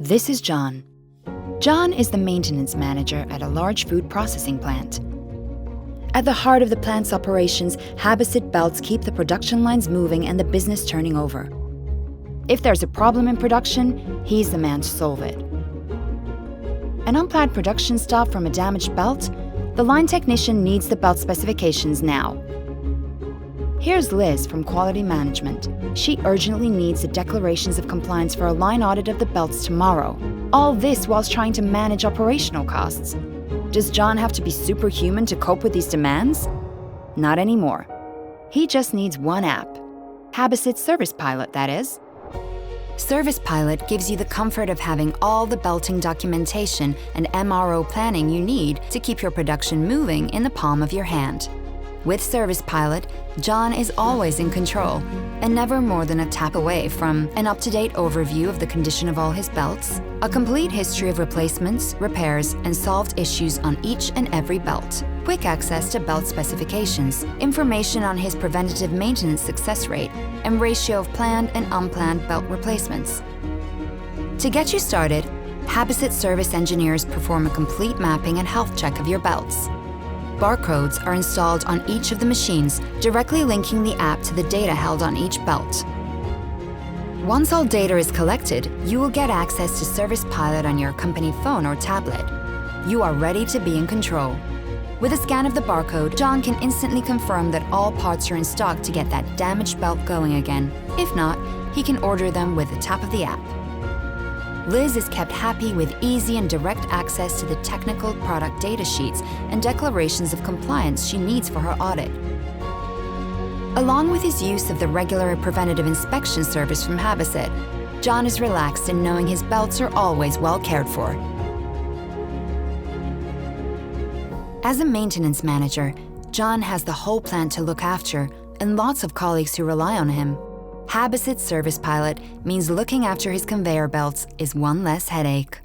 This is John. John is the maintenance manager at a large food processing plant. At the heart of the plant's operations, Habasit belts keep the production lines moving and the business turning over. If there's a problem in production, he's the man to solve it. An unplanned production stop from a damaged belt? The line technician needs the belt specifications now. Here's Liz from Quality Management. She urgently needs the declarations of compliance for a line audit of the belts tomorrow. All this whilst trying to manage operational costs. Does John have to be superhuman to cope with these demands? Not anymore. He just needs one app. Habasit ServicePilot, that is. ServicePilot gives you the comfort of having all the belting documentation and MRO planning you need to keep your production moving in the palm of your hand. With ServicePilot, John is always in control and never more than a tap away from an up-to-date overview of the condition of all his belts, a complete history of replacements, repairs, and solved issues on each and every belt, quick access to belt specifications, information on his preventative maintenance success rate, and ratio of planned and unplanned belt replacements. To get you started, Habasit service engineers perform a complete mapping and health check of your belts. Barcodes are installed on each of the machines, directly linking the app to the data held on each belt. Once all data is collected, you will get access to ServicePilot on your company phone or tablet. You are ready to be in control. With a scan of the barcode, John can instantly confirm that all parts are in stock to get that damaged belt going again. If not, he can order them with a tap of the app. Liz is kept happy with easy and direct access to the technical product data sheets and declarations of compliance she needs for her audit. Along with his use of the regular preventative inspection service from Habasit, John is relaxed in knowing his belts are always well cared for. As a maintenance manager, John has the whole plant to look after and lots of colleagues who rely on him. Habasit ServicePilot means looking after his conveyor belts is one less headache.